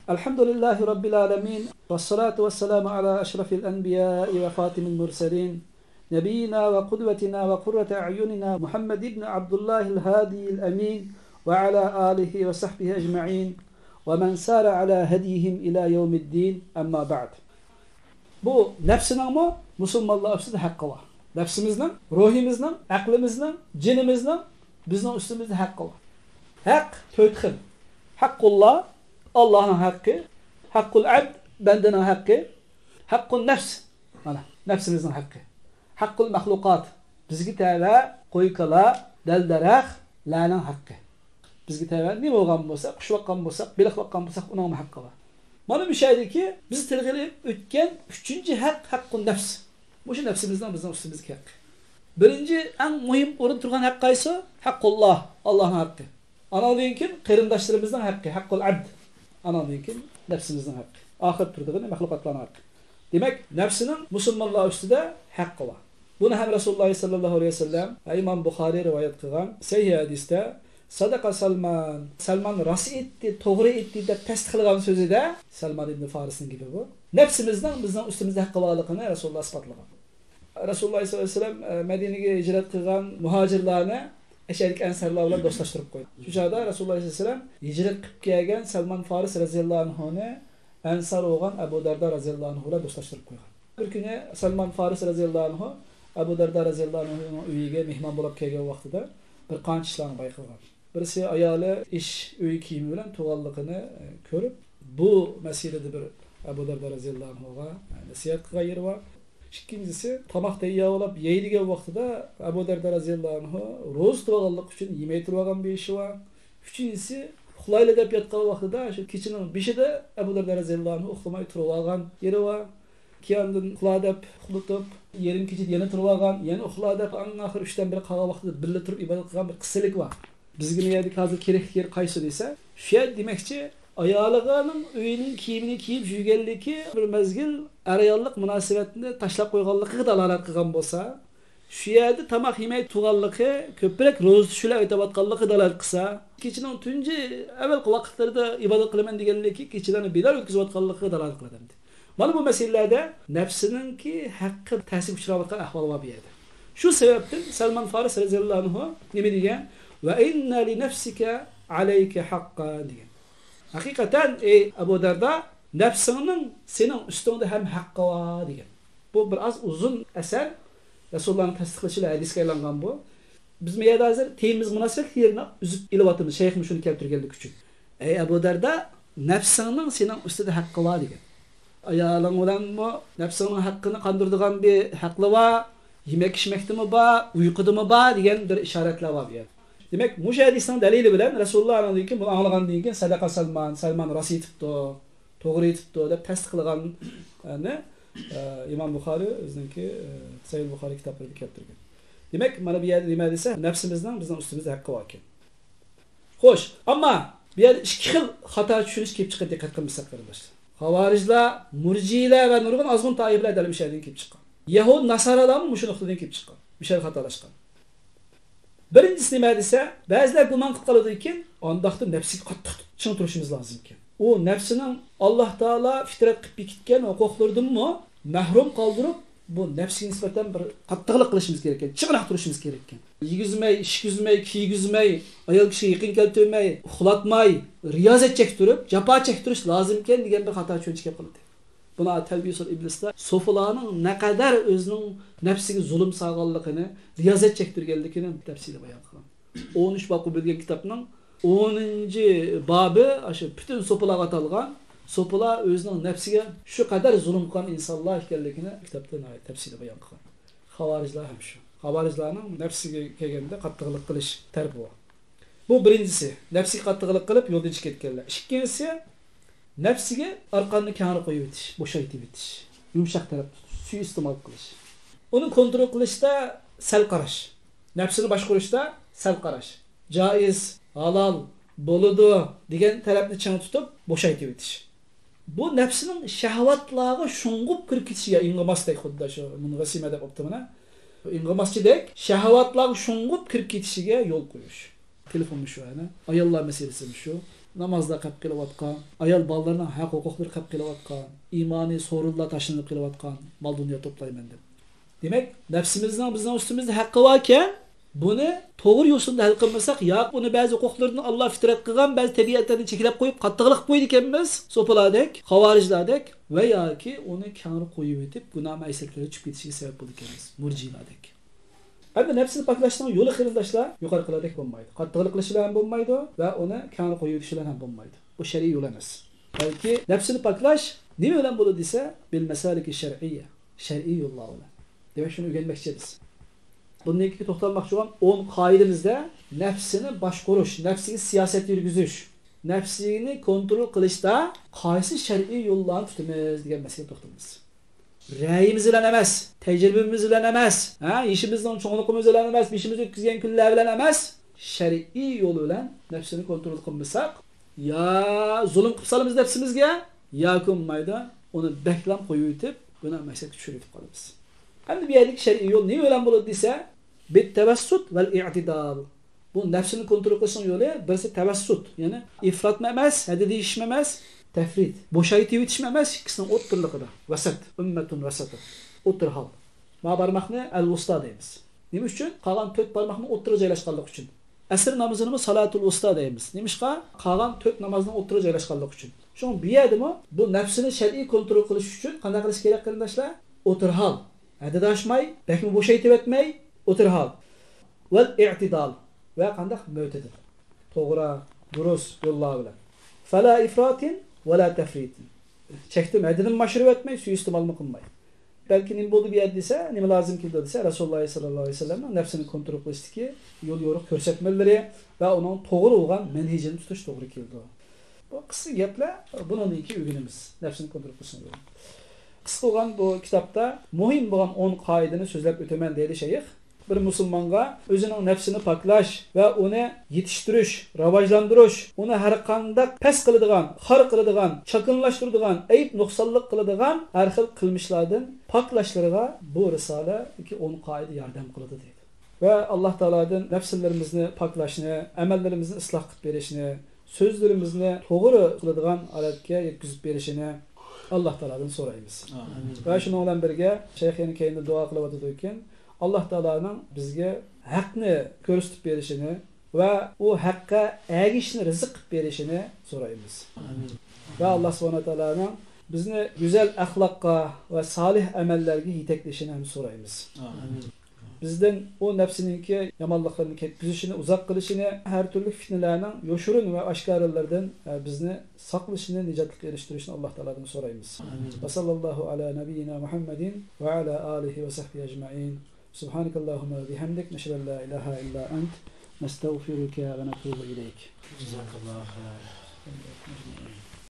Elhamdülillahi Rabbil alemin. Ve salatu ve selamu ala eşrafil enbiyai ve fatimil murselin. Nebiyyina ve kudvetina ve kurrete a'yunina Muhammed ibn Abdullahil hadiyil emin. Ve ala alihi ve sahbihi ecma'in. Ve men sâre ala hediyihim ila yevmiddin. Amma ba'd. Bu nefsinin mi? Müslümanlığa üstünde hakkı var. Nefsimizden, ruhimizden, aklımızdan, cinimizden bizden üstümüzde hakkı var. Hak, tövhid. Hakkullah, Allah'ın hakkı. Hakkul abd, bendenin hakkı. Hakkul nefs, nefsimizin hakkı. Hakkul mahlukat, bizgi tevhe, koykala, delderek, la'nın hakkı. Bizgi tevhe, ne olgan bolsak, kuş bakkan bolsak, bilik bakkan bolsak, onun hakkı var. Mana bir şeydi ki, biz tilgili ötken üçüncü hak, hakkul nefs. Bu şu nefsimizden bizden üstümüzdeki hakkı. Birinci, en mühim orun turgan hakkı ise, hakkullah, Allah'ın hakkı. Ana deyinkin, kıyrindaşlarımızdan hakkı, hakkul abd. Ana deyinkin, nefsimizden hakkı. Ahir turdığını, mahlukatların hakkı. Demek, nefsinin Müslümanlığa üstüde hakkı var. Bunu hem Resulullah sallallahu aleyhi ve sellem, İmam Bukhari rivayet kılgan, Sahih hadiste, Sadaka Salman, Salman rast etti, doğru etti de test kılgan sözü de, Salman ibn Faris'in gibi bu. Nefsimizden, bizden üstümüzde hakkı varlığını Resulullah ispatlagan. Resulullah sallallahu aleyhi ve sellem Medine'ye hicret kılgan muhacirlarını eşerik ensarlarla dostlaştırıp koydu. Şu çağda Resulullah sallallahu aleyhi ve sellem hicret kıp gelgen Salman Faris razıyallahu anhu'nu ensar olan Ebu Darda razıyallahu anhu'la dostlaştırıp koygan. Bir günü Salman Faris razıyallahu anhu Ebu Darda razıyallahu anhu'nun üyüge mehman bulup kelgen vaqtida bir qanç işlarni bayqagan. Birisi ayali iş üy kiyimi bilen tuğallıqını körüp bu meselede bir Ebu Darda razıyallahu anhu'ga nasihat qilgan yeri var. İkincisi tamak tayyor olab yeydigan vaqtida Abu Darda razıyallahu anhu roz tuğallık üçün yemey turgan bir işi var. Üçüncüsü uxlayla dep yatqan vaqtida şu keçinin beshide Abu Darda razıyallahu anhu uxlamay turib algan yeri var. Kiyandın uxla dep uxlutup yerin keçid yana turib algan, yana uxla dep ahir 3dan 1 qalgan vaqtida birle turib ibadat qilgan bir qisalik var. Bizga niyadiki hazır kerak yer qaysi desa, şu demekçi ayalığının öyünün kiyimini kiyip jügellik bir mezgil arayallık münasebetinde taşlap koyganlığı da alarak kılgan bolsa, şu yerde tamak yemey tuğanlığı köprek roz düşüle ötebatkanlığı da alarak kısa, keçinin tünce evvel vakitlarda ibadet kılmen degenlik keçilerini biler ötküzübatkanlığı da alarak kıladı. Mana bu meselelerde nefsinin ki hakkı tesir uçurabatkan ahval var bir yerde. Şu sebepten Salman Faris razıyallahu anhu nemi degen ve inne li nefsike aleyke hakka degen. Hakikaten Ebu Darda nefsinin senin üstünde hem hakkı var degen. Bu biraz uzun eser. Resulullah'ın tasdikleşiyle hadis aylangan bu. Biz meyada hazır teyimiz münasebet yerine üzüp ilavatımız. Şeyhim şunu keltir geldi küçük. Ebu Darda nefsinin senin üstünde hakkı var degen. Ayağın olan mı? Nefsinin hakkını kandırdığın bir hakkı var. Yemek içmekte mi var? Uykuda mı var? Degen bir işaretler var bir yer. Demek bu hadisning dalili bilan Rasululloh anlayki bunu anglagandan keyin Sadaqa Salman rast etibdi, to'g'ri etibdi deb tasdiqlaganni Imom Buxoriy o'ziniki Sahih Buxoriy kitoblarida keltirgan. Demek mana bu yerda nima desa, nafsimizdan bizning ustimizda haqqi bor ekan. Xo'sh, ammo bu yerda ikki xil xato tushunish kelib chiqadi, diqqat qilmasak qarindoshlar. Xavorijlar, murjilar va nurg'un ozg'un toifalar dalil mishaldan kelib chiqqan. Yahud nasaralar mu shu nuqtadan kelib chiqqan. Mishal xatolashgan. Birincisi nima desa, ba'zilar gumon qilib qoladi ekan, ondaqda nafsiga qattiq ching turishimiz lozim ekan. U nafsining Alloh taolo fitrat qilib bekitgan huquqlaridanmi mahrum qoldirib, bu nafsiga nisbatan bir qattiqlik qilishimiz kerak ekan, chig'roq turishimiz kerak ekan. Yigizmay, ishgizmay, kiygizmay, ayol kishi yaqin keltirmay, uxlatmay, riyozat chektirib, jafo chektirish lozim ekan degan bir xato tushuncha qildi. Buna Telbisul İblis'te sofularının ne kadar özünün nefsine zulüm sağlanlığını, riyazet çektirgenlikini tefsiri bayan kılan. 13 bakı bilgen kitabının 10. babı bütün sofular atalgan, sofular özünün nefsine şu kadar zulüm kılan insanlar hikayelerini kitaptan tefsiri bayan kılan. Havarizler hem şu. Havarizlerin nefsine kelgende kattıqlık kılış terbi var. Bu birincisi. Nefsine kattıqlık kılıp yoldan çıketkenler. İkincisi nefsiga arqanni kengri qo'yib o'tish, bo'shaytib o'tish, yumshoq taraf tutish, suiiste'mol qilish. Uni kontrol qilishda sal qarash, nafsini boshqarishda sal qarash. Joiz, halol, bo'ladi degan tarafni chang tutib, bo'shaytib o'tish. Bu nafsining shahvatlariga shungup kirib ketishiga ingimasdek xuddi shu munqasima deb o'tdi mana. Ingimasdek shahvatlarga shungup kirib ketishiga yo'l qo'yish. Telefonmi shu ana? Ayollar meselesi şu. namazda qilib kelayotgan, ayol bolalarning haq huquqlari qilib kelayotgan, iymoniy sorunlar tashlanib kelayotgan mol dunyo to'playman deb. Demak, nafsimizning bizning ustimizda haqqi borkan, buni to'g'ri yo'sinda hal qilmasak, yoki uni ba'zi huquqlarini Alloh fitrat qilgan, ba'zi tabiatlarni cheklab qo'yib, qattiqlik qo'ydi ekanmiz, so'palardek, xavorijlardek va yoki uni kangri qo'yib o'tib, gunoh ma'siyatlarga tushib ketishiga sabab bo'ldi ekanmiz, murjilardek. Endi nafsini poklashning yo'li qirindoshlar yuqori qiladek bo'lmaydi. Qattiqlik qilish bilan bo'lmaydi va uni kangri qo'yib o'tish bilan ham bo'lmaydi. Bu shar'iy yo'l emas. Balki nafsini poklash nima bilan bo'ladi desa, bil masaliki shar'iyya, shar'iy yo'llar bilan. Demak, shuni o'rganmoqchimiz. Bundan keyin to'xtalmoqchi bo'lgan 10 qoidamizda nafsini boshqarish, nafsiga siyosat yurgizish, nafsini kontrol qilishda qaysi shar'iy yo'llarni tutamiz degan masalaga to'xtalamiz. Ra'yimiz bilan emas, tajribamiz bilan emas, ishimizning cho'nqligimiz bilan emas, ishimiz o'tkazgan kunlar bilan emas, shar'iy yo'l bilan nafsini kontrol qilmasak, ya zulm qilib solamiz nafsimizga, yoki mayda uni baklam qo'yib o'tib, buni maqsadga tushirib qolamiz. Endi bu yerdagi shar'iy yo'l nima bilan bo'ladi desa, bit tawassut val i'tidal. Bu nafsini kontrol qilishning yo'li birisi tawassut, ya'ni ifrat emas, haddi deyishma emas, tafrid. Bo'shaytib yetishma emas, ikkisining o'rtaligida. Vasat, ummatun vasata. O'rta hol. Ma barmoqni al-wusta deymiz. Nima uchun? Qolgan 4 barmoqni o'rtaga joylashganlik uchun. Asr namozini salatul wusta deymiz. Nimishqa? Qolgan 4 namozni o'rtaga joylashganlik uchun. Shu bu yerdami? Bu nafsini shar'iy kontrol qilish uchun qanday qilish kerak qarindoshlar? O'rta hol. Adadashmay, bakmi bo'shaytib etmay, o'rta hol. Val i'tidal va qanday mo'tadil. To'g'ri, durust yo'llar bilan. Fala ifratin va la tafritin. Chekdim, hadini mashruv etmay, suiiste'mol qilmay. Balki nima bo'ldi bu yerda desa, nima lozim keldi desa, Rasululloh sallallohu alayhi vasallamning nafsini kontrol qilishdagi yo'l yo'riq ko'rsatmalari va uning to'g'ri bo'lgan manhajini tutish to'g'ri keldi. Bu qisqa gaplar, buningki o'rganamiz, nafsini kontrol qilishni. Qisqa bo'lgan bu kitobda muhim bo'lgan 10 qoidani so'zlab o'taman deydi shayx. Bir musulmonga o'zining nafsini poklash va uni yetishtirish, rivojlantirish, uni har qanday past qiladigan, xor qiladigan, chakinlashtiradigan, ayb nuqsonlik qiladigan har xil qilmishlardan poklashlariga bu risola 10 qoida yordam qiladi deydi. Va Alloh taoladan nafslarimizni poklashni, amallarimizni isloh qilib berishni, so'zlarimizni to'g'ri qiladigan holatga yetkazib berishini Alloh taoladan so'raymiz. Amin. Va shuning bilan birga shayx yana keyin duo qilib o'tadi ekan. Alloh taolaning bizga haqni ko'rsatib berishini va u haqqa ergishishni rizq qilib berishini so'raymiz. Amin. Va Alloh subhanahu va taolaning bizni go'zal axloqqa va solih amallarga yetaklashini ham so'raymiz. Amin. Bizden o nefsininki yamanlıklarını ketkizişini, uzak kılışını, her türlü fitnelerinin yoşurun ve aşkarlardan bizni saklışını, nicatlık eriştirişini Allah Teala'dan sorayımız. Ve sallallahu ala nebiyyina Muhammedin ve ala alihi ve sahbihi ecma'in. Subhanakallahumma ve bihamdik. Neşhedü en la ilahe illa ent. Nestağfiruke ve netubu ileyk. Cezakallahu khairan.